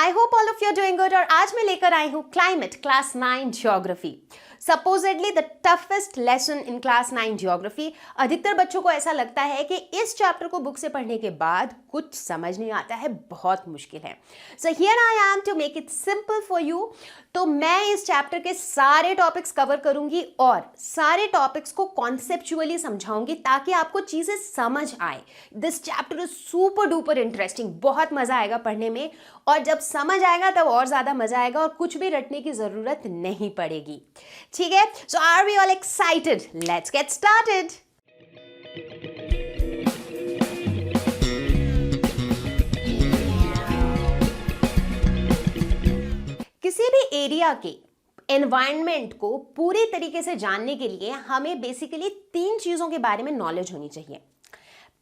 I hope all of you are doing good. और आज मैं लेकर आई हूँ climate class 9 geography, supposedly the toughest lesson in class 9 geography. अधिकतर बच्चों को ऐसा लगता है कि इस चैप्टर को बुक से पढ़ने के बाद कुछ समझ नहीं आता है, बहुत मुश्किल है। So here I am to make it simple for you. तो मैं इस चैप्टर के सारे टॉपिक्स कवर करूंगी और सारे टॉपिक्स को कॉन्सेप्चुअली समझाऊंगी ताकि आपको चीजें समझ आए। This chapter is super duper interesting, बहुत मजा आएगा पढ़ने में, और जब समझ आएगा तब और ज्यादा मजा आएगा और कुछ भी रटने की जरूरत नहीं पड़ेगी। ठीक है, so are we all excited? Let's get started. किसी भी एरिया के एनवायरनमेंट को पूरी तरीके से जानने के लिए हमें बेसिकली 3 चीजों के बारे में नॉलेज होनी चाहिए।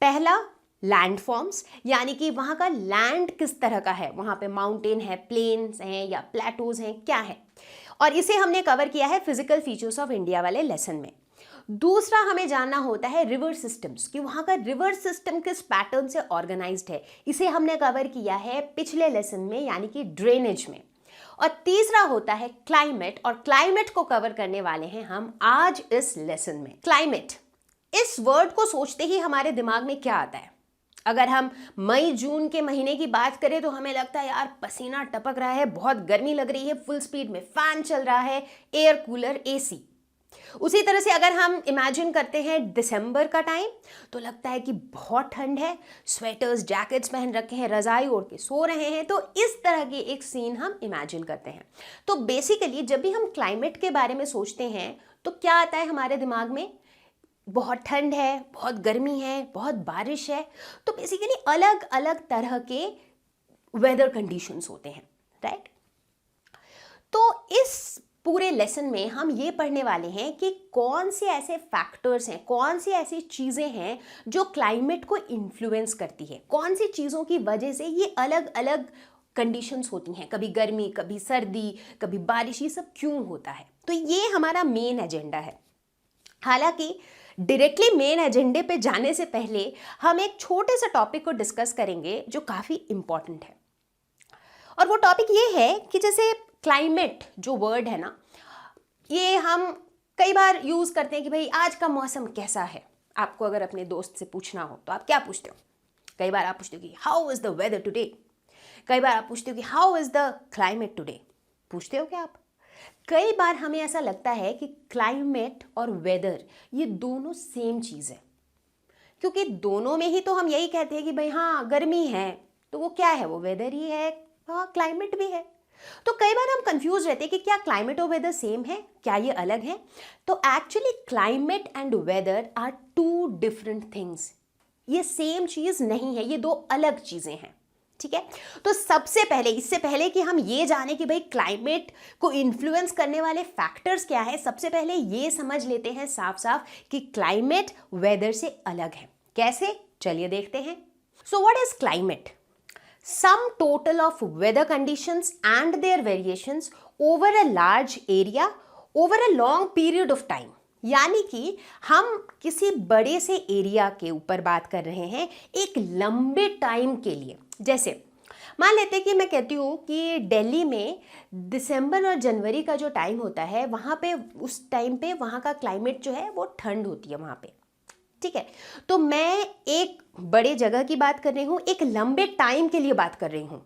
पहला, लैंडफॉर्म्स, यानी कि वहां का लैंड किस तरह का है, वहां पे माउंटेन है, प्लेन्स हैं या प्लेटोज हैं, क्या है, और इसे हमने कवर किया है फिजिकल फीचर्स ऑफ इंडिया वाले लेसन में। दूसरा, हमें जानना होता है रिवर सिस्टम्स, कि वहां का रिवर सिस्टम किस पैटर्न से ऑर्गेनाइज्ड है, इसे हमने कवर किया है पिछले लेसन में, यानी कि ड्रेनेज में। और तीसरा होता है क्लाइमेट, और क्लाइमेट को कवर करने वाले हैं हम आज इस लेसन में। क्लाइमेट, इस वर्ड को सोचते ही हमारे दिमाग में क्या आता है? अगर हम मई जून के महीने की बात करें तो हमें लगता है यार पसीना टपक रहा है, बहुत गर्मी लग रही है, फुल स्पीड में फैन चल रहा है, एयर कूलर, एसी। उसी तरह से अगर हम इमेजिन करते हैं दिसंबर का टाइम, तो लगता है कि बहुत ठंड है, स्वेटर्स जैकेट्स पहन रखे हैं, रजाई ओढ़ के सो रहे हैं। तो इस तरह की एक सीन हम इमेजिन करते हैं। तो बेसिकली जब भी हम क्लाइमेट के बारे में सोचते हैं तो क्या आता है हमारे दिमाग में? बहुत ठंड है, बहुत गर्मी है, बहुत बारिश है। तो बेसिकली अलग अलग तरह के वेदर कंडीशंस होते हैं, राइट? तो इस पूरे लेसन में हम ये पढ़ने वाले हैं कि कौन से ऐसे फैक्टर्स हैं, कौन सी ऐसी चीज़ें हैं जो क्लाइमेट को इन्फ्लुएंस करती है, कौन सी चीज़ों की वजह से ये अलग अलग कंडीशंस होती हैं, कभी गर्मी, कभी सर्दी, कभी बारिश, ये सब क्यों होता है। तो ये हमारा मेन एजेंडा है। हालांकि डायरेक्टली मेन एजेंडे पे जाने से पहले हम एक छोटे से टॉपिक को डिस्कस करेंगे जो काफ़ी इंपॉर्टेंट है। और वो टॉपिक ये है कि जैसे क्लाइमेट जो वर्ड है ना, ये हम कई बार यूज करते हैं कि भाई आज का मौसम कैसा है। आपको अगर अपने दोस्त से पूछना हो तो आप क्या पूछते हो? कई बार आप पूछते हो कि how is the weather today, कई बार आप पूछते हो कि how is the climate today. पूछते हो क्या आप? कई बार हमें ऐसा लगता है कि क्लाइमेट और वेदर ये दोनों सेम चीज है, क्योंकि दोनों में ही तो हम यही कहते हैं कि भाई हाँ गर्मी है, तो वो क्या है? वो वेदर ही है, हाँ क्लाइमेट भी है। तो कई बार हम कंफ्यूज रहते हैं कि क्या क्लाइमेट और वेदर सेम है, क्या ये अलग है? तो actually climate and weather are 2 different things. ये सेम चीज नहीं है, ये 2 अलग चीजें हैं। ठीक है, तो सबसे पहले, इससे पहले कि हम ये जाने कि भाई क्लाइमेट को इन्फ्लुएंस करने वाले फैक्टर्स क्या है, सबसे पहले ये समझ लेते हैं साफ साफ कि क्लाइमेट वेदर से अलग है। कैसे? चलिए देखते हैं। So what is climate? Some total of weather conditions and their variations over a large area over a long period of time। यानी कि हम किसी बड़े से एरिया के ऊपर बात कर रहे हैं एक लंबे टाइम के लिए। जैसे मान लेते हैं कि मैं कहती हूँ कि दिल्ली में दिसंबर और जनवरी का जो टाइम होता है, वहाँ पे उस टाइम पे वहाँ का क्लाइमेट जो है वो ठंड होती है वहाँ पे। ठीक है, तो मैं एक बड़े जगह की बात कर रही हूँ, एक लंबे टाइम के लिए बात कर रही हूँ।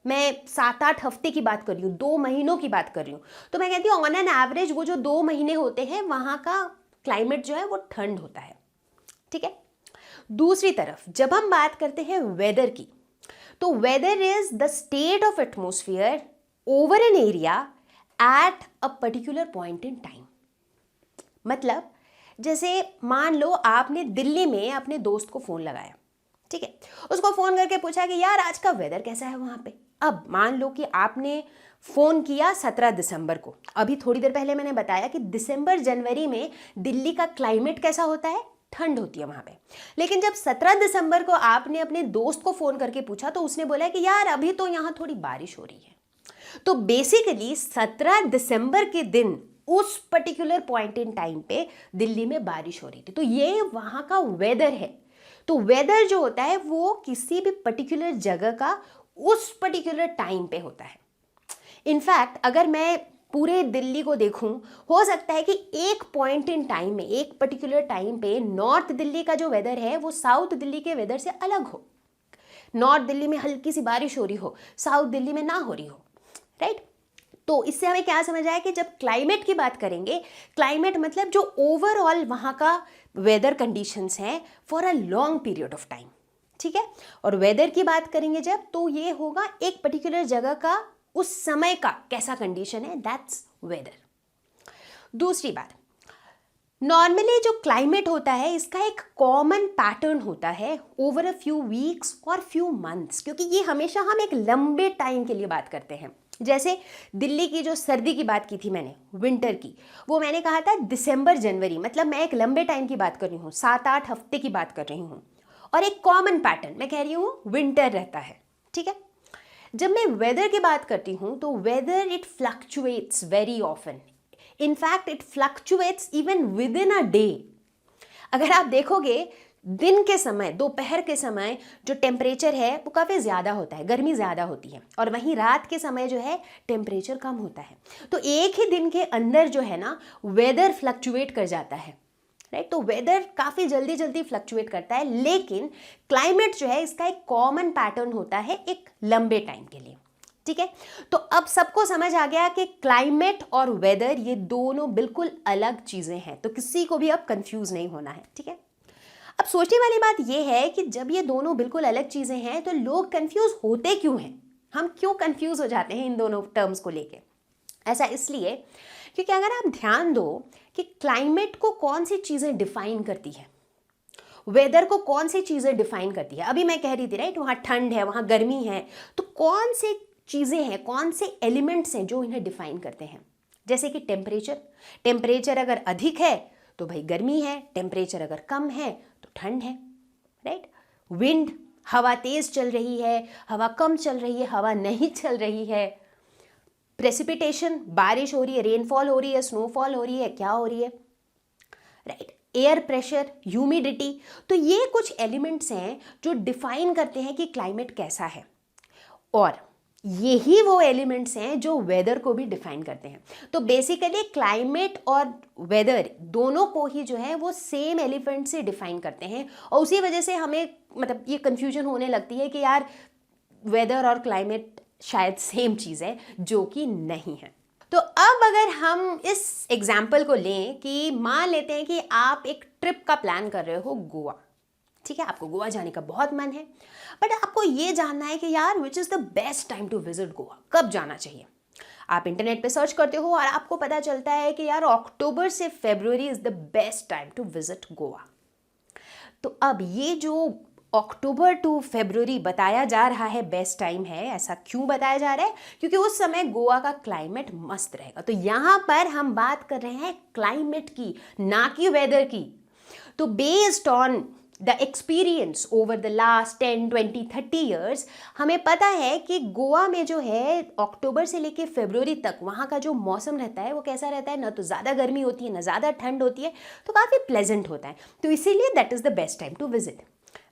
मैं 7-8 हफ्ते की बात कर रही हूँ, 2 महीनों की बात कर रही हूँ। तो मैं कहती हूँ ऑन एन एवरेज वो जो 2 महीने होते हैं वहाँ का क्लाइमेट जो है वो ठंड होता है। ठीक है, दूसरी तरफ जब हम बात करते हैं वेदर की, तो weather is the state of atmosphere over an area at a particular point in time. मतलब जैसे मान लो आपने दिल्ली में अपने दोस्त को फ़ोन लगाया, ठीक है, उसको फ़ोन करके पूछा कि यार आज का वेदर कैसा है वहाँ पे। अब मान लो कि आपने फ़ोन किया 17 दिसंबर को। अभी थोड़ी देर पहले मैंने बताया कि दिसंबर जनवरी में दिल्ली का क्लाइमेट कैसा होता है? ठंड होती है वहाँ पे। लेकिन जब 17 दिसंबर को आपने अपने दोस्त को फ़ोन करके पूछा तो उसने बोला कि यार अभी तो यहाँ थोड़ी बारिश हो रही है। तो बेसिकली 17 दिसंबर के दिन उस पर्टिकुलर पॉइंट इन टाइम पे दिल्ली में बारिश हो रही थी। तो ये वहाँ का वेदर है। तो वेदर जो होता है वो किसी भी पर्टिकुलर जगह का उस पर्टिकुलर टाइम पे होता है। इनफैक्ट अगर मैं पूरे दिल्ली को देखूं, हो सकता है कि एक पॉइंट इन टाइम में, एक पर्टिकुलर टाइम पे नॉर्थ दिल्ली का जो वेदर है वो साउथ दिल्ली के वेदर से अलग हो। नॉर्थ दिल्ली में हल्की सी बारिश हो रही हो, साउथ दिल्ली में ना हो रही हो, राइट। तो इससे हमें क्या समझ आया कि जब क्लाइमेट की बात करेंगे, क्लाइमेट मतलब जो ओवरऑल वहाँ का वेदर कंडीशंस हैं for a long period of time, ठीक है। और वेदर की बात करेंगे जब, तो ये होगा एक पर्टिकुलर जगह का उस समय का कैसा कंडीशन है, दैट्स वेदर। दूसरी बात, नॉर्मली जो क्लाइमेट होता है इसका एक कॉमन पैटर्न होता है ओवर अ फ्यू वीक्स और फ्यू मंथ्स, क्योंकि ये हमेशा हम एक लंबे टाइम के लिए बात करते हैं। जैसे दिल्ली की जो सर्दी की बात की थी मैंने, विंटर की, वो मैंने कहा था दिसंबर जनवरी, मतलब मैं एक लंबे टाइम की बात कर रही हूँ, 7-8 हफ्ते की बात कर रही हूँ। और एक कॉमन पैटर्न मैं कह रही हूँ विंटर रहता है, ठीक है। जब मैं वेदर की बात करती हूँ तो whether it fluctuates very often, in fact it fluctuates even with in a day. अगर आप देखोगे दिन के समय, दोपहर के समय जो टेम्परेचर है वो काफ़ी ज़्यादा होता है, गर्मी ज़्यादा होती है, और वहीं रात के समय जो है टेम्परेचर कम होता है। तो एक ही दिन के अंदर जो है ना वेदर फ्लक्चुएट कर जाता है, राइट। तो वेदर काफ़ी जल्दी जल्दी फ्लक्चुएट करता है, लेकिन क्लाइमेट जो है इसका एक कॉमन पैटर्न होता है एक लंबे टाइम के लिए, ठीक है। तो अब सबको समझ आ गया कि क्लाइमेट और वेदर ये दोनों बिल्कुल अलग चीज़ें हैं, तो किसी को भी अब कंफ्यूज नहीं होना है, ठीक है। अब सोचने वाली बात यह है कि जब ये दोनों बिल्कुल अलग चीज़ें हैं तो लोग कंफ्यूज होते क्यों हैं, हम क्यों कंफ्यूज हो जाते हैं इन दोनों टर्म्स को लेके। ऐसा इसलिए क्योंकि अगर आप ध्यान दो कि क्लाइमेट को कौन सी चीज़ें डिफाइन करती है, वेदर को कौन सी चीज़ें डिफाइन करती है। अभी मैं कह रही थी राइट, वहाँ ठंड है, वहाँ गर्मी है, तो कौन से चीज़ें हैं, कौन से एलिमेंट्स हैं जो इन्हें डिफाइन करते हैं। जैसे कि टेम्परेचर, टेम्परेचर अगर अधिक है तो भाई गर्मी है, टेम्परेचर अगर कम है तो ठंड है, राइट। विंड, हवा तेज चल रही है, हवा कम चल रही है, हवा नहीं चल रही है। प्रेसिपिटेशन, बारिश हो रही है, रेनफॉल हो रही है, स्नोफॉल हो रही है, क्या हो रही है, राइट। एयर प्रेशर, ह्यूमिडिटी, तो ये कुछ एलिमेंट्स हैं जो डिफाइन करते हैं कि क्लाइमेट कैसा है, और यही वो एलिमेंट्स हैं जो वेदर को भी डिफाइन करते हैं। तो बेसिकली क्लाइमेट और वेदर दोनों को ही जो है वो सेम एलिमेंट से डिफाइन करते हैं, और उसी वजह से हमें मतलब ये कंफ्यूजन होने लगती है कि यार वेदर और क्लाइमेट शायद सेम चीज़ है, जो कि नहीं है। तो अब अगर हम इस एग्जाम्पल को लें कि मान लेते हैं कि आप एक ट्रिप का प्लान कर रहे हो गोवा, ठीक है, आपको गोवा जाने का बहुत मन है, बट आपको ये जानना है कि यार which is the best time to visit Goa, कब जाना चाहिए। आप इंटरनेट पे सर्च करते हो और आपको पता चलता है कि यार अक्टूबर से फरवरी is the best time to visit Goa. तो अब ये जो अक्टूबर टू फरवरी बताया जा रहा है बेस्ट टाइम है, ऐसा क्यों बताया जा रहा है? क्योंकि उस समय गोवा का क्लाइमेट मस्त रहेगा। तो यहाँ पर हम बात कर रहे हैं क्लाइमेट की, ना कि वेदर की। तो based on the experience over the last 10, 20, 30 years हमें पता है कि गोवा में जो है अक्टूबर से लेके फरवरी तक वहाँ का जो मौसम रहता है वो कैसा रहता है, ना तो ज़्यादा गर्मी होती है ना ज़्यादा ठंड होती है, तो काफ़ी प्लेजेंट होता है। तो इसीलिए that is the best time to visit.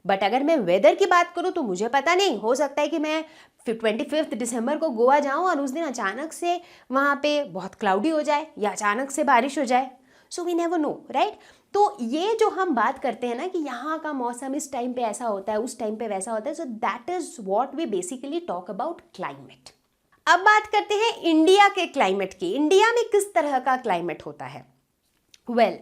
But अगर मैं वेदर की बात करूँ तो मुझे पता नहीं, हो सकता है कि मैं 25 दिसंबर को गोवा जाऊँ और उस दिन अचानक से वहाँ पे बहुत क्लाउडी हो जाए या अचानक से बारिश हो जाए। So we never know, right. तो ये जो हम बात करते हैं ना कि यहाँ का मौसम इस टाइम पे ऐसा होता है, उस टाइम पे वैसा होता है, so that is what we basically talk about climate. अब बात करते हैं इंडिया के क्लाइमेट की। इंडिया में किस तरह का क्लाइमेट होता है? वेल,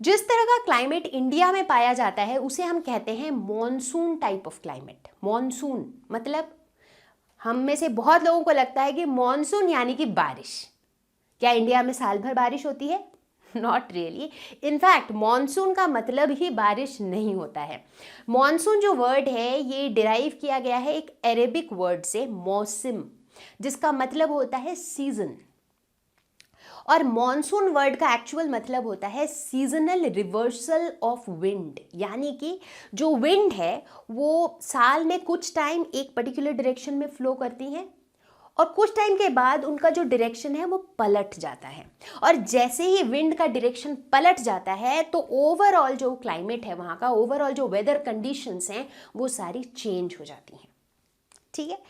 जिस तरह का क्लाइमेट इंडिया में पाया जाता है उसे हम कहते हैं monsoon type of climate. Monsoon मतलब हम में से बहुत लोगों को लगता है कि मॉनसून यानी कि बारिश। क्या इंडिया में साल भर बारिश होती है? Not really. इनफैक्ट मॉनसून का मतलब ही बारिश नहीं होता है। मॉनसून जो वर्ड है ये डिराइव किया गया है एक अरेबिक वर्ड से, मौसम, जिसका मतलब होता है सीजन। और मॉनसून वर्ड का एक्चुअल मतलब होता है सीजनल रिवर्सल ऑफ विंड, यानी कि जो विंड है वो साल में कुछ टाइम एक पर्टिकुलर डायरेक्शन में फ्लो करती हैं और कुछ टाइम के बाद उनका जो डायरेक्शन है वो पलट जाता है। और जैसे ही विंड का डायरेक्शन पलट जाता है तो ओवरऑल जो क्लाइमेट है वहाँ का, ओवरऑल जो वेदर कंडीशंस हैं वो सारी चेंज हो जाती हैं, ठीक है।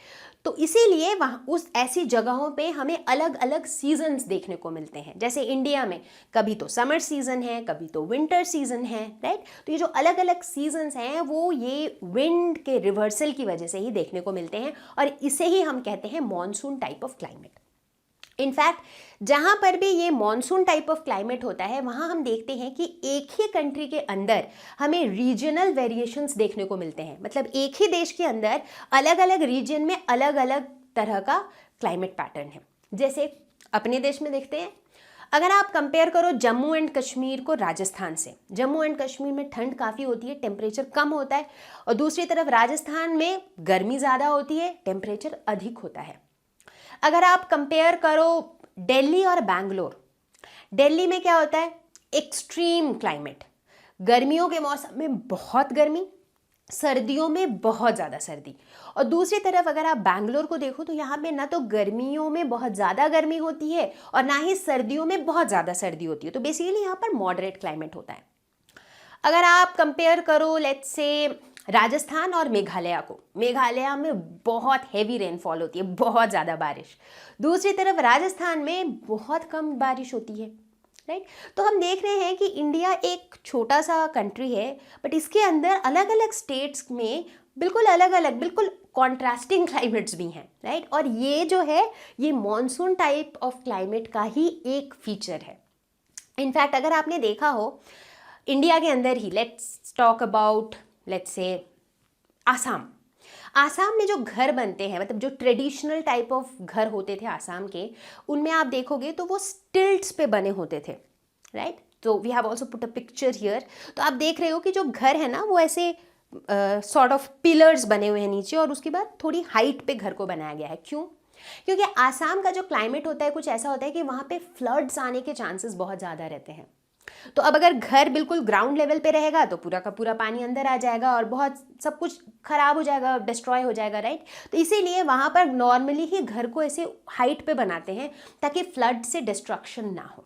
तो इसीलिए वहाँ उस ऐसी जगहों पे हमें अलग अलग सीजन्स देखने को मिलते हैं। जैसे इंडिया में कभी तो समर सीजन है, कभी तो विंटर सीजन है, राइट। तो ये जो अलग अलग सीजन्स हैं वो ये विंड के रिवर्सल की वजह से ही देखने को मिलते हैं, और इसे ही हम कहते हैं monsoon type of climate. In fact जहाँ पर भी ये मॉनसून टाइप ऑफ क्लाइमेट होता है वहाँ हम देखते हैं कि एक ही कंट्री के अंदर हमें रीजनल वेरिएशंस देखने को मिलते हैं। मतलब एक ही देश के अंदर अलग अलग रीजन में अलग अलग तरह का क्लाइमेट पैटर्न है। जैसे अपने देश में देखते हैं, अगर आप कंपेयर करो जम्मू एंड कश्मीर को राजस्थान से, जम्मू एंड कश्मीर में ठंड काफ़ी होती है, टेम्परेचर कम होता है, और दूसरी तरफ राजस्थान में गर्मी ज़्यादा होती है, टेम्परेचर अधिक होता है। अगर आप कंपेयर करो दिल्ली और बैंगलोर, दिल्ली में क्या होता है, एक्सट्रीम क्लाइमेट, गर्मियों के मौसम में बहुत गर्मी, सर्दियों में बहुत ज़्यादा सर्दी। और दूसरी तरफ अगर आप बैंगलोर को देखो तो यहाँ पे ना तो गर्मियों में बहुत ज़्यादा गर्मी होती है और ना ही सर्दियों में बहुत ज़्यादा सर्दी होती है। तो बेसिकली यहाँ पर मॉडरेट क्लाइमेट होता है। अगर आप कंपेयर करो लेट्स से राजस्थान और मेघालय को, मेघालय में बहुत हेवी रेनफॉल होती है, बहुत ज़्यादा बारिश, दूसरी तरफ राजस्थान में बहुत कम बारिश होती है, राइट। तो हम देख रहे हैं कि इंडिया एक छोटा सा कंट्री है, बट इसके अंदर अलग अलग स्टेट्स में बिल्कुल अलग अलग, बिल्कुल कॉन्ट्रास्टिंग क्लाइमेट्स भी हैं, राइट। और ये जो है ये मॉनसून टाइप ऑफ क्लाइमेट का ही एक फीचर है। इनफैक्ट अगर आपने देखा हो इंडिया के अंदर ही, let's talk about let's say Assam, Assam में जो घर बनते हैं, मतलब जो ट्रेडिशनल टाइप ऑफ घर होते थे आसाम के, उनमें आप देखोगे तो वो स्टिल्ट्स पे बने होते थे, राइट। तो we have also put a picture here. तो आप देख रहे हो कि जो घर है ना वो ऐसे सॉर्ट ऑफ पिलर्स बने हुए हैं नीचे, और उसके बाद थोड़ी हाइट पे घर को बनाया गया है। क्यों? क्योंकि आसाम का जो क्लाइमेट होता है कुछ ऐसा होता है कि वहाँ पे फ्लड्स आने के चांसेस बहुत ज़्यादा रहते हैं। तो अब अगर घर बिल्कुल ग्राउंड लेवल पे रहेगा तो पूरा का पूरा पानी अंदर आ जाएगा और बहुत सब कुछ खराब हो जाएगा, डिस्ट्रॉय हो जाएगा, राइट। तो इसीलिए वहाँ पर नॉर्मली ही घर को ऐसे हाइट पे बनाते हैं ताकि फ्लड से डिस्ट्रक्शन ना हो।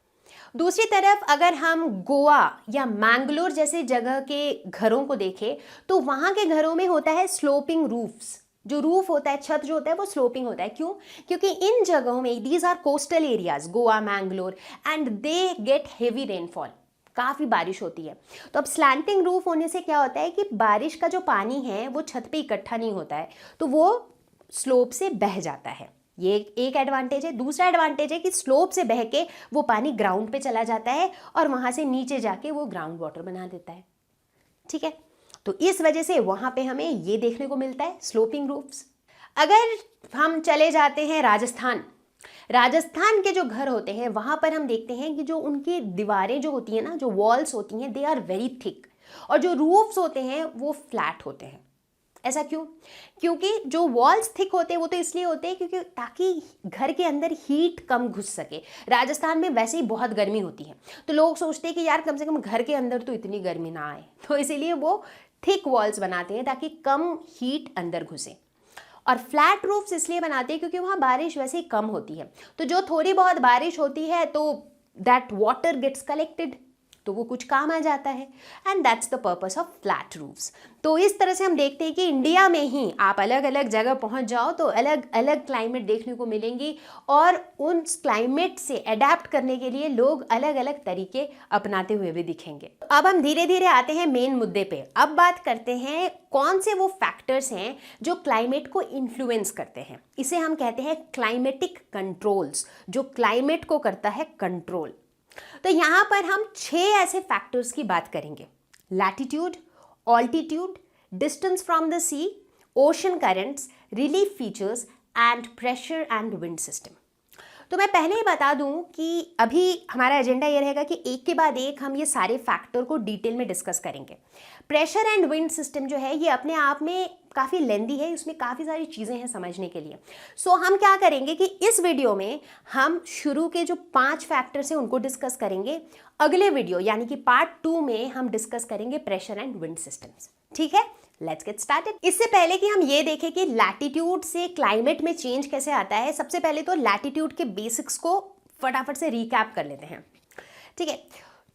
दूसरी तरफ अगर हम गोवा या मैंगलोर जैसे जगह के घरों को देखें तो वहाँ के घरों में होता है स्लोपिंग रूफ्स। जो रूफ होता है, छत जो होता है वो स्लोपिंग होता है। क्यों? क्योंकि इन जगहों में these are coastal areas, Goa, Mangalore, and they get heavy rainfall, काफ़ी बारिश होती है। तो अब स्लैंटिंग रूफ होने से क्या होता है कि बारिश का जो पानी है वो छत पे इकट्ठा नहीं होता है, तो वो स्लोप से बह जाता है। ये एक एडवांटेज है। दूसरा एडवांटेज है कि स्लोप से बह के वो पानी ग्राउंड पे चला जाता है और वहाँ से नीचे जाके वो ग्राउंड वाटर बना देता है, ठीक है। तो इस वजह से वहाँ पे हमें ये देखने को मिलता है स्लोपिंग रूफ्स। अगर हम चले जाते हैं राजस्थान, राजस्थान के जो घर होते हैं वहाँ पर हम देखते हैं कि जो उनकी दीवारें जो होती हैं ना, जो वॉल्स होती हैं, दे आर वेरी थिक, और जो रूफ्स होते हैं वो फ्लैट होते हैं। ऐसा क्यों? क्योंकि जो वॉल्स थिक होते हैं वो तो इसलिए होते हैं क्योंकि ताकि घर के अंदर हीट कम घुस सके। राजस्थान में वैसे ही बहुत गर्मी होती है, तो लोग सोचते हैं कि यार कम से कम घर के अंदर तो इतनी गर्मी ना आए, तो इसीलिए वो थिक वॉल्स बनाते हैं ताकि कम हीट अंदर घुसे। और फ्लैट रूफ्स इसलिए बनाते हैं क्योंकि वहाँ बारिश वैसे ही कम होती है, तो जो थोड़ी बहुत बारिश होती है तो दैट वाटर गेट्स कलेक्टेड, तो वो कुछ काम आ जाता है, and that's the purpose of flat roofs. तो इस तरह से हम देखते हैं कि इंडिया में ही आप अलग अलग जगह पहुंच जाओ तो अलग अलग क्लाइमेट देखने को मिलेंगी, और उन क्लाइमेट से अडेप्ट करने के लिए लोग अलग अलग तरीके अपनाते हुए भी दिखेंगे। अब हम धीरे धीरे आते हैं मेन मुद्दे पे। अब बात करते हैं कौन से वो फैक्टर्स हैं जो क्लाइमेट को इन्फ्लुएंस करते हैं। इसे हम कहते हैं क्लाइमेटिक कंट्रोल्स, जो क्लाइमेट को करता है कंट्रोल। तो यहां पर हम 6 ऐसे फैक्टर्स की बात करेंगे: latitude, altitude, distance from the sea, ocean currents, relief features and pressure and wind system. तो मैं पहले ही बता दूं कि अभी हमारा एजेंडा ये रहेगा कि एक के बाद एक हम ये सारे फैक्टर को डिटेल में डिस्कस करेंगे। प्रेशर एंड विंड सिस्टम जो है ये अपने आप में काफ़ी लेंदी है, इसमें काफ़ी सारी चीज़ें हैं समझने के लिए। सो हम क्या करेंगे कि इस वीडियो में हम शुरू के जो 5 फैक्टर्स हैं उनको डिस्कस करेंगे। अगले वीडियो यानी कि पार्ट 2 में हम डिस्कस करेंगे प्रेशर एंड विंड सिस्टम्स, ठीक है। Let's get started. इससे पहले कि हम ये देखें कि लैटिट्यूड से क्लाइमेट में चेंज कैसे आता है, सबसे पहले तो लैटिट्यूड के बेसिक्स को फटाफट से रिकैप कर लेते हैं, ठीक है।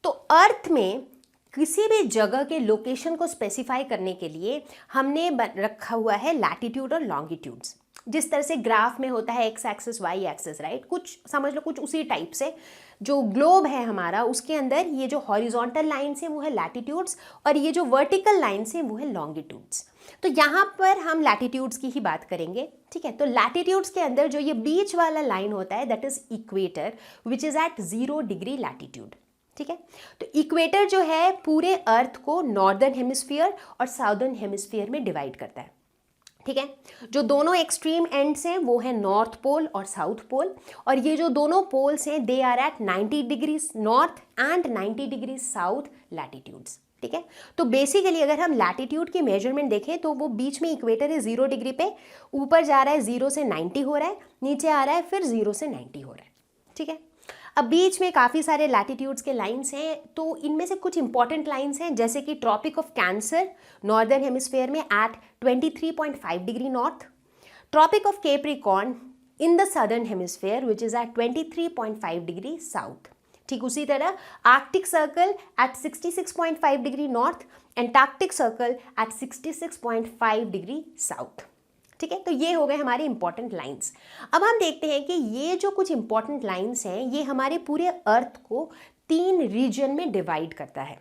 तो अर्थ में किसी भी जगह के लोकेशन को स्पेसिफाई करने के लिए हमने रखा हुआ है लैटिट्यूड और लॉन्गिट्यूड्स। जिस तरह से ग्राफ में होता है X axis Y axis, right, कुछ समझ लो कुछ उसी टाइप से जो ग्लोब है हमारा, उसके अंदर ये जो हॉरिजॉन्टल लाइन्स हैं वो है लैटिट्यूड्स और ये जो वर्टिकल लाइन्स हैं वो है लॉन्गिट्यूड्स। तो यहाँ पर हम लैटिट्यूड्स की ही बात करेंगे, ठीक है। तो लैटिट्यूड्स के अंदर जो ये बीच वाला लाइन होता है that is equator which is at 0 degree latitude, ठीक है। तो इक्वेटर जो है पूरे अर्थ को नॉर्दर्न हेमिस्फीयर और साउदर्न हेमिस्फीयर में डिवाइड करता है, ठीक है। जो दोनों एक्सट्रीम एंड्स हैं वो है नॉर्थ पोल और साउथ पोल, और ये जो दोनों पोल्स हैं they are at 90 degree north and 90 degree south latitudes, ठीक है। तो बेसिकली अगर हम लैटिट्यूड की मेजरमेंट देखें तो वो बीच में इक्वेटर है 0 डिग्री पे, ऊपर जा रहा है 0 से 90 हो रहा है, नीचे आ रहा है फिर 0 से 90 हो रहा है, ठीक है। अब बीच में काफ़ी सारे लैटिट्यूड्स के लाइंस हैं, तो इनमें से कुछ इंपॉर्टेंट लाइंस हैं जैसे कि Tropic of Cancer northern hemisphere में at 23.5 degree north, Tropic of Capricorn in the southern hemisphere which is at 23.5 degree south. ठीक उसी तरह Arctic Circle at 66.5 degree north, Antarctic Circle at 66.5 degree south, ठीक है। तो ये हो गए हमारे इंपॉर्टेंट लाइंस। अब हम देखते हैं कि ये जो कुछ इंपॉर्टेंट लाइंस हैं ये हमारे पूरे अर्थ को 3 रीजन में डिवाइड करता है,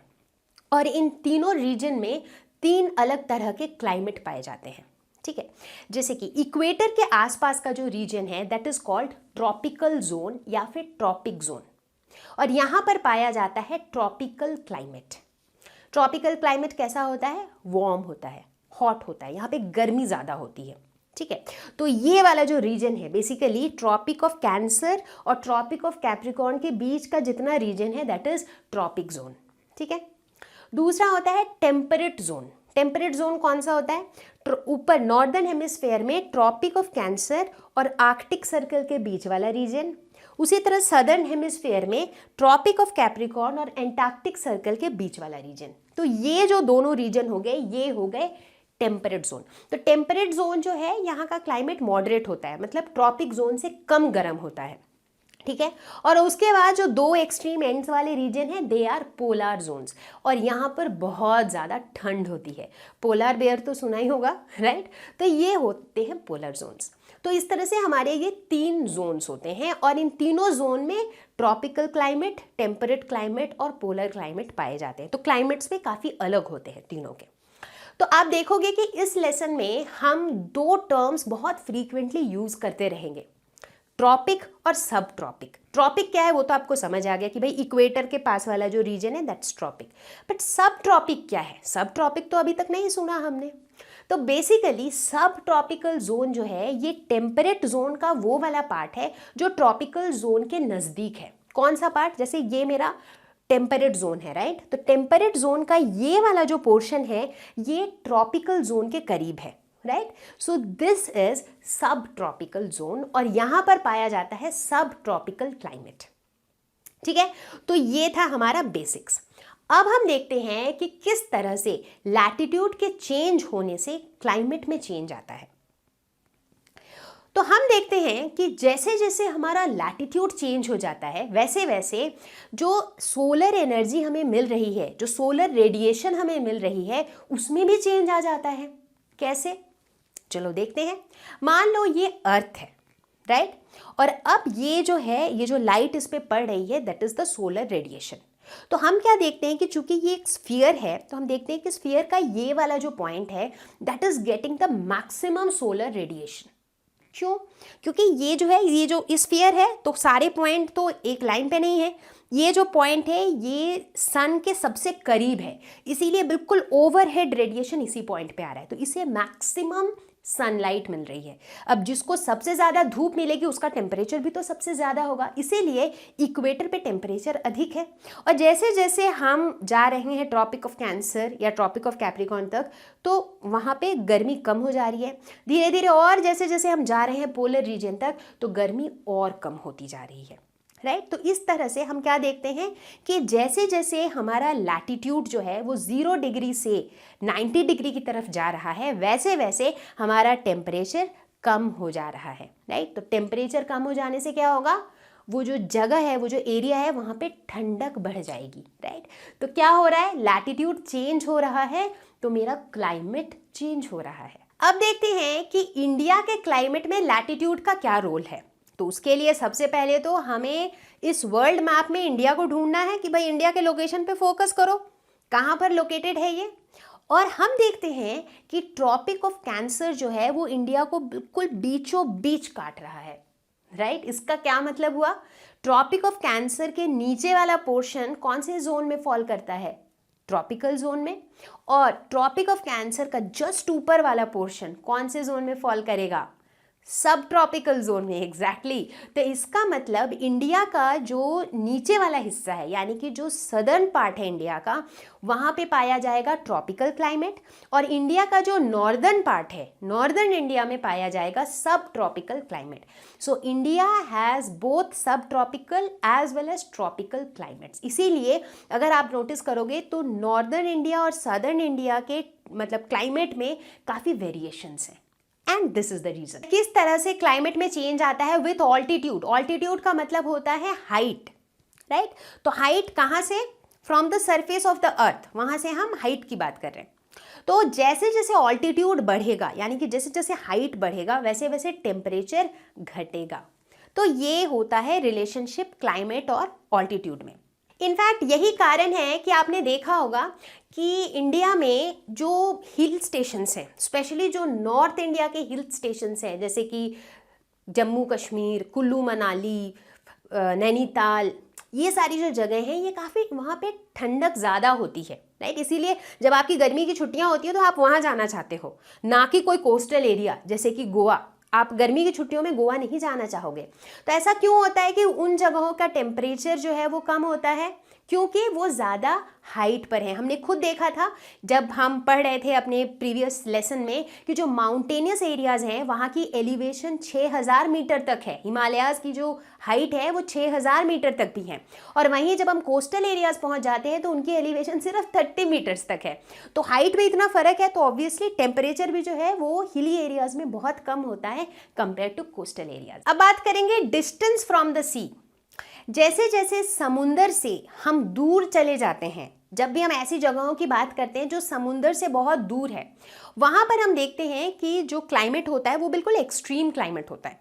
और इन तीनों रीजन में 3 अलग तरह के क्लाइमेट पाए जाते हैं, ठीक है। जैसे कि इक्वेटर के आसपास का जो रीजन है that is called tropical zone या फिर ट्रॉपिक जोन, और यहाँ पर पाया जाता है ट्रॉपिकल क्लाइमेट। ट्रॉपिकल क्लाइमेट कैसा होता है? वार्म होता है, हॉट होता है, यहाँ पे गर्मी ज़्यादा होती है, ठीक है। तो ये वाला जो रीजन है बेसिकली ट्रॉपिक ऑफ कैंसर और ट्रॉपिक ऑफ कैप्रिकॉर्न के बीच का जितना रीजन है दैट इज ट्रॉपिक जोन, ठीक है। दूसरा होता है टेम्परेट जोन। टेम्परेट जोन कौन सा होता है? ऊपर नॉर्दर्न हेमिस्फीयर में ट्रॉपिक ऑफ कैंसर और आर्कटिक सर्कल के बीच वाला रीजन, उसी तरह सदर्न हेमिस्फीयर में ट्रॉपिक ऑफ कैप्रिकॉर्न और एंटार्क्टिक सर्कल के बीच वाला रीजन। तो ये जो दोनों रीजन हो गए ये हो गए टेम्परेट जोन। तो टेम्परेट जोन जो है यहाँ का क्लाइमेट मॉडरेट होता है, मतलब ट्रॉपिक जोन से कम गर्म होता है, ठीक है। और उसके बाद जो 2 एक्सट्रीम एंड्स वाले रीजन है दे आर पोलार जोन्स, और यहाँ पर बहुत ज़्यादा ठंड होती है। पोलार बेयर तो सुना ही होगा, राइट। तो ये होते हैं पोलर जोन्स। तो इस तरह से हमारे ये 3 जोन्स होते हैं, और इन तीनों जोन में ट्रॉपिकल क्लाइमेट, टेम्परेट क्लाइमेट और पोलर क्लाइमेट पाए जाते हैं। तो क्लाइमेट्स भी काफ़ी अलग होते हैं तीनों के। तो आप देखोगे कि इस लेसन में हम 2 टर्म्स बहुत फ्रीक्वेंटली यूज करते रहेंगे, ट्रॉपिक और सब ट्रॉपिक। ट्रॉपिक क्या है वो तो आपको समझ आ गया कि भाई इक्वेटर के पास वाला जो रीजन है दैट्स ट्रॉपिक। बट सब ट्रॉपिक क्या है? सब ट्रॉपिक तो अभी तक नहीं सुना हमने। तो बेसिकली सब ट्रॉपिकल जोन जो है ये टेम्परेट जोन का वो वाला पार्ट है जो ट्रॉपिकल जोन के नज़दीक है। कौन सा पार्ट? जैसे ये मेरा टेम्परेट जोन है, राइट। तो टेम्परेट जोन का ये वाला जो पोर्शन है ये ट्रॉपिकल जोन के करीब है, राइट। सो दिस इज सब ट्रॉपिकल जोन, और यहां पर पाया जाता है सब ट्रॉपिकल क्लाइमेट, ठीक है। तो ये था हमारा बेसिक्स। अब हम देखते हैं कि किस तरह से लैटिट्यूड के चेंज होने से क्लाइमेट में चेंज आता है। तो हम देखते हैं कि जैसे जैसे हमारा लैटिट्यूड चेंज हो जाता है वैसे वैसे जो सोलर एनर्जी हमें मिल रही है, जो सोलर रेडिएशन हमें मिल रही है, उसमें भी चेंज आ जाता है। कैसे? चलो देखते हैं। मान लो ये अर्थ है, राइट, और अब ये जो है, ये जो लाइट इस पे पड़ रही है that is the solar radiation. तो हम क्या देखते हैं कि चूंकि ये एक स्फीयर है तो हम देखते हैं कि स्फीयर का ये वाला जो पॉइंट है that is getting the maximum solar radiation. क्यों? क्योंकि ये जो है, ये जो स्फीयर है तो सारे पॉइंट तो एक लाइन पे नहीं है, ये जो पॉइंट है ये सन के सबसे करीब है, इसीलिए बिल्कुल ओवरहेड रेडिएशन इसी पॉइंट पे आ रहा है, तो इसे मैक्सिमम सनलाइट मिल रही है। अब जिसको सबसे ज़्यादा धूप मिलेगी उसका टेम्परेचर भी तो सबसे ज़्यादा होगा, इसीलिए इक्वेटर पे टेम्परेचर अधिक है। और जैसे जैसे हम जा रहे हैं ट्रॉपिक ऑफ कैंसर या ट्रॉपिक ऑफ कैप्रिकॉर्न तक तो वहाँ पे गर्मी कम हो जा रही है धीरे धीरे, और जैसे जैसे हम जा रहे हैं पोलर रीजन तक तो गर्मी और कम होती जा रही है, राइट। तो इस तरह से हम क्या देखते हैं कि जैसे जैसे हमारा लैटिट्यूड जो है वो 0 डिग्री से 90 डिग्री की तरफ जा रहा है वैसे वैसे हमारा टेम्परेचर कम हो जा रहा है, राइट। तो टेम्परेचर कम हो जाने से क्या होगा? वो जो जगह है, वो जो एरिया है वहाँ पे ठंडक बढ़ जाएगी, राइट। तो क्या हो रहा है? लैटिट्यूड चेंज हो रहा है तो मेरा क्लाइमेट चेंज हो रहा है। अब देखते हैं कि इंडिया के क्लाइमेट में लैटिट्यूड का क्या रोल है। तो उसके लिए सबसे पहले तो हमें इस वर्ल्ड मैप में इंडिया को ढूंढना है कि भाई इंडिया के लोकेशन पे फोकस करो, कहाँ पर लोकेटेड है ये। और हम देखते हैं कि ट्रॉपिक ऑफ कैंसर जो है वो इंडिया को बिल्कुल बीचों बीच काट रहा है, राइट। इसका क्या मतलब हुआ, ट्रॉपिक ऑफ कैंसर के नीचे वाला पोर्शन कौन से जोन में फॉल करता है, ट्रॉपिकल जोन में। और ट्रॉपिक ऑफ कैंसर का जस्ट ऊपर वाला पोर्शन कौन से जोन में फॉल करेगा, सब ट्रॉपिकल जोन में, एग्जैक्टली। तो इसका मतलब इंडिया का जो नीचे वाला हिस्सा है, यानी कि जो सदर्न पार्ट है इंडिया का, वहाँ पे पाया जाएगा ट्रॉपिकल क्लाइमेट। और इंडिया का जो नॉर्दर्न पार्ट है, नॉर्दर्न इंडिया में पाया जाएगा subtropical climate. So India has both subtropical as well as tropical climates. इसीलिए अगर आप नोटिस करोगे तो नॉर्दर्न इंडिया और सदर्न इंडिया के मतलब क्लाइमेट में काफ़ी वेरिएशंस हैं। And this is the reason. किस तरह से क्लाइमेट में चेंज आता है विथ ऑल्टीट्यूड। ऑल्टीट्यूड का मतलब होता है हाइट, राइट। तो हाइट कहाँ से, from the surface of the earth, वहां से हम हाइट की बात कर रहे हैं। तो जैसे जैसे ऑल्टीट्यूड बढ़ेगा, यानी कि जैसे जैसे हाइट बढ़ेगा, वैसे वैसे टेम्परेचर घटेगा। तो ये होता है रिलेशनशिप क्लाइमेट और ऑल्टीट्यूड में। इनफैक्ट यही कारण है कि आपने देखा होगा कि इंडिया में जो हिल स्टेशंस हैं, स्पेशली जो नॉर्थ इंडिया के हिल स्टेशंस हैं, जैसे कि जम्मू कश्मीर, कुल्लू मनाली, नैनीताल, ये सारी जो जगह हैं, ये काफ़ी वहाँ पे ठंडक ज़्यादा होती है, राइट। इसीलिए जब आपकी गर्मी की छुट्टियाँ होती हैं तो आप वहाँ जाना चाहते हो, ना कि कोई कोस्टल एरिया जैसे कि गोवा। आप गर्मी की छुट्टियों में गोवा नहीं जाना चाहोगे। तो ऐसा क्यों होता है कि उन जगहों का टेम्परेचर जो है वो कम होता है, क्योंकि वो ज़्यादा हाइट पर है। हमने खुद देखा था जब हम पढ़ रहे थे अपने प्रीवियस लेसन में कि जो माउंटेनियस एरियाज़ हैं वहाँ की एलिवेशन 6000 मीटर तक है। हिमालयाज़ की जो हाइट है वो 6000 मीटर तक भी है। और वहीं जब हम कोस्टल एरियाज़ पहुँच जाते हैं तो उनकी एलिवेशन सिर्फ 30 मीटर्स तक है। तो हाइट में इतना फ़र्क है, तो ऑब्वियसली टेम्परेचर भी जो है वो हिली एरियाज़ में बहुत कम होता है कंपेयर टू कोस्टल एरियाज़। अब बात करेंगे डिस्टेंस फ्रॉम द सी। जैसे जैसे समुंदर से हम दूर चले जाते हैं, जब भी हम ऐसी जगहों की बात करते हैं जो समुंदर से बहुत दूर है, वहाँ पर हम देखते हैं कि जो क्लाइमेट होता है वो बिल्कुल एक्सट्रीम क्लाइमेट होता है।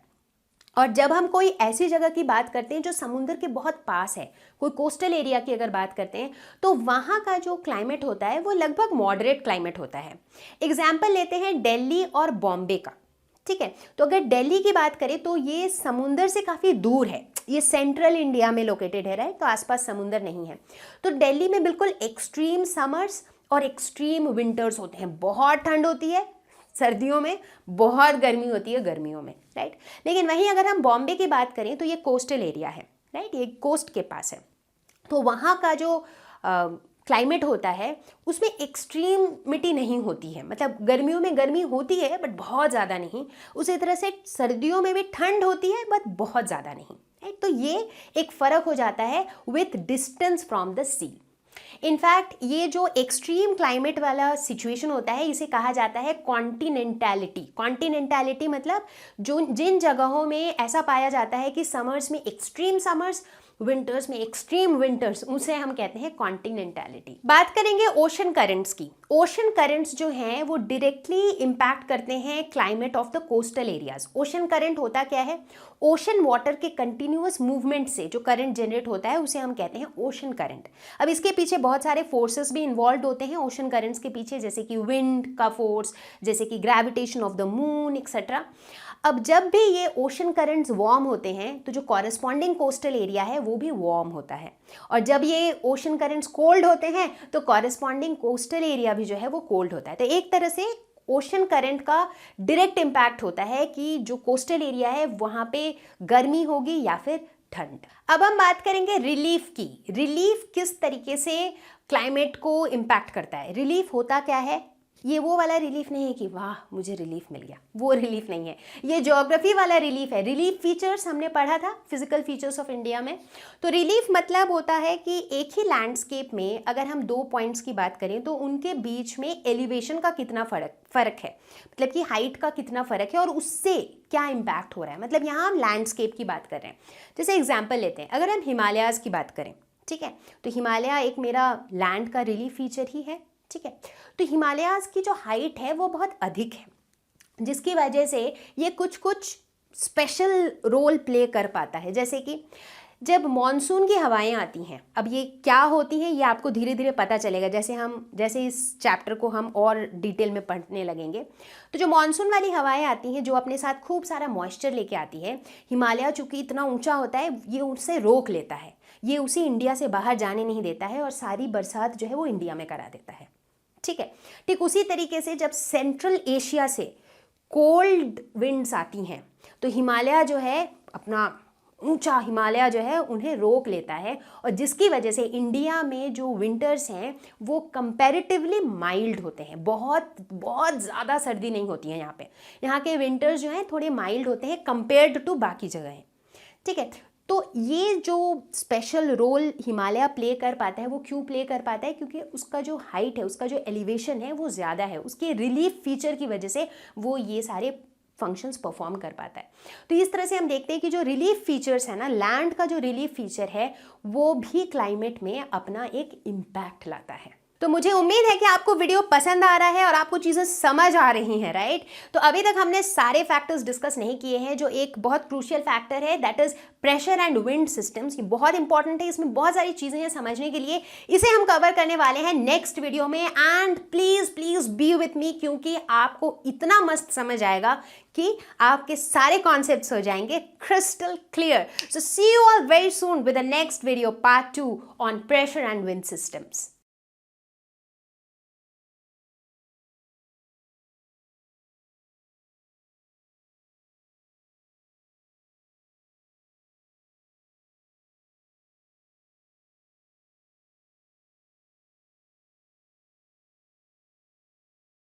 और जब हम कोई ऐसी जगह की बात करते हैं जो समुंदर के बहुत पास है, कोई कोस्टल एरिया की अगर बात करते हैं, तो वहाँ का जो क्लाइमेट होता है वो लगभग मॉडरेट क्लाइमेट होता है। एग्जाम्पल लेते हैं दिल्ली और बॉम्बे का, ठीक है। तो अगर दिल्ली की बात करें तो ये समुंदर से काफ़ी दूर है, ये सेंट्रल इंडिया में लोकेटेड है, राइट। तो आसपास समुंदर नहीं है। तो दिल्ली में बिल्कुल एक्सट्रीम समर्स और एक्सट्रीम विंटर्स होते हैं। बहुत ठंड होती है सर्दियों में, बहुत गर्मी होती है गर्मियों में, राइट। लेकिन वहीं अगर हम बॉम्बे की बात करें तो ये कोस्टल एरिया है, राइट, ये कोस्ट के पास है। तो वहाँ का जो क्लाइमेट होता है उसमें एक्सट्रीमिटी नहीं होती है, मतलब गर्मियों में गर्मी होती है बट बहुत ज़्यादा नहीं। उसी तरह से सर्दियों में भी ठंड होती है बट बहुत ज़्यादा नहीं, राइट। तो ये एक फ़र्क हो जाता है with distance from the sea. In fact ये जो एक्सट्रीम क्लाइमेट वाला सिचुएशन होता है इसे कहा जाता है कॉन्टिनेंटैलिटी। कॉन्टिनेंटैलिटी मतलब जो जिन जगहों में ऐसा पाया जाता है कि समर्स में एक्सट्रीम समर्स, विंटर्स में एक्सट्रीम विंटर्स, उसे हम कहते हैं कॉन्टिनेंटैलिटी। बात करेंगे ओशन करंट्स की। ओशन करंट्स जो हैं वो डायरेक्टली इम्पैक्ट करते हैं climate of the coastal areas. Ocean current होता क्या है, ओशन वाटर के कंटिन्यूअस मूवमेंट से जो करंट जनरेट होता है उसे हम कहते हैं ओशन करंट। अब इसके पीछे बहुत सारे फोर्सेस भी इन्वॉल्व होते हैं ओशन करंट्स के पीछे, जैसे कि विंड का फोर्स, जैसे कि gravitation of the moon etcetera. अब जब भी ये ओशन करंट्स वार्म होते हैं तो जो कॉरेस्पॉन्डिंग कोस्टल एरिया है वो भी वार्म होता है, और जब ये ओशन करंट्स कोल्ड होते हैं तो कॉरेस्पॉन्डिंग कोस्टल एरिया भी जो है वो कोल्ड होता है। तो एक तरह से ओशन करंट का डायरेक्ट इम्पैक्ट होता है कि जो कोस्टल एरिया है वहाँ पे गर्मी होगी या फिर ठंड। अब हम बात करेंगे रिलीफ की। रिलीफ किस तरीके से क्लाइमेट को इम्पैक्ट करता है। रिलीफ होता क्या है, ये वो वाला रिलीफ नहीं है कि वाह मुझे रिलीफ मिल गया, वो रिलीफ नहीं है, ये ज्योग्राफी वाला रिलीफ है। रिलीफ फीचर्स हमने पढ़ा था फिजिकल फीचर्स ऑफ इंडिया में। तो रिलीफ मतलब होता है कि एक ही लैंडस्केप में अगर हम दो पॉइंट्स की बात करें तो उनके बीच में एलिवेशन का कितना फ़र्क है, मतलब कि हाइट का कितना फ़र्क है और उससे क्या इम्पैक्ट हो रहा है। मतलब यहाँ हम लैंडस्केप की बात कर रहे हैं। जैसे एग्जाम्पल लेते हैं, अगर हम हिमालयाज़ की बात करें, ठीक है, तो हिमालय एक मेरा लैंड का रिलीफ फीचर ही है, ठीक है। तो हिमालयाज़ की जो हाइट है वो बहुत अधिक है, जिसकी वजह से ये कुछ कुछ स्पेशल रोल प्ले कर पाता है। जैसे कि जब मॉनसून की हवाएं आती हैं, अब ये क्या होती हैं ये आपको धीरे धीरे पता चलेगा जैसे इस चैप्टर को हम और डिटेल में पढ़ने लगेंगे। तो जो मॉनसून वाली हवाएं आती हैं जो अपने साथ खूब सारा मॉइस्चर लेके आती है, हिमालय चूंकि इतना ऊंचा होता है ये उससे रोक लेता है, ये उसे इंडिया से बाहर जाने नहीं देता है और सारी बरसात जो है वो इंडिया में करा देता है। ठीक है, ठीक उसी तरीके से जब सेंट्रल एशिया से कोल्ड विंड्स आती हैं तो हिमालय जो है, अपना ऊंचा हिमालय जो है उन्हें रोक लेता है, और जिसकी वजह से इंडिया में जो विंटर्स हैं वो कंपैरेटिवली माइल्ड होते हैं। बहुत बहुत ज़्यादा सर्दी नहीं होती है यहाँ पे, यहाँ के विंटर्स जो हैं थोड़े माइल्ड होते हैं कंपेयर्ड टू बाकी जगहें। ठीक है, तो ये जो स्पेशल रोल हिमालय प्ले कर पाता है वो क्यों प्ले कर पाता है, क्योंकि उसका जो हाइट है, उसका जो एलिवेशन है वो ज़्यादा है, उसके रिलीफ फीचर की वजह से वो ये सारे फंक्शंस परफॉर्म कर पाता है। तो इस तरह से हम देखते हैं कि जो रिलीफ फीचर्स है ना, लैंड का जो रिलीफ फीचर है वो भी क्लाइमेट में अपना एक इम्पैक्ट लाता है। तो मुझे उम्मीद है कि आपको वीडियो पसंद आ रहा है और आपको चीज़ें समझ आ रही हैं, राइट। तो अभी तक हमने सारे फैक्टर्स डिस्कस नहीं किए हैं। जो एक बहुत क्रूशियल फैक्टर है that is pressure and wind systems, ये बहुत इंपॉर्टेंट है, इसमें बहुत सारी चीज़ें हैं समझने के लिए। इसे हम कवर करने वाले हैं नेक्स्ट वीडियो में, and please please be with me, क्योंकि आपको इतना मस्त समझ आएगा कि आपके सारे कॉन्सेप्ट्स हो जाएंगे crystal clear. So see you all very soon with the next video part 2 on pressure and wind systems.